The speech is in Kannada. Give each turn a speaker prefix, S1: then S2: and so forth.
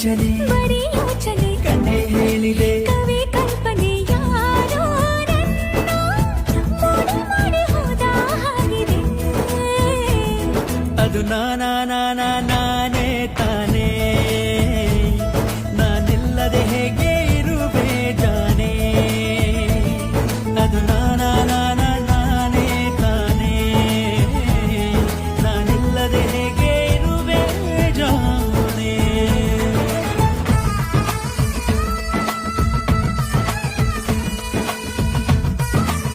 S1: ಯೋಚನೆ
S2: ಬರೀ ಯೋಚನೆ
S1: ಕಣ್ಣೆ ಹೇಳಿದೆ
S2: ಕವಿ ಕಲ್ಪನೆ ಯಾರೋ ಮೋಡಿ ಮಾಡಿ ಹೋದ ಹಾಗಿದೆ
S1: ಅದು ನಾನಾ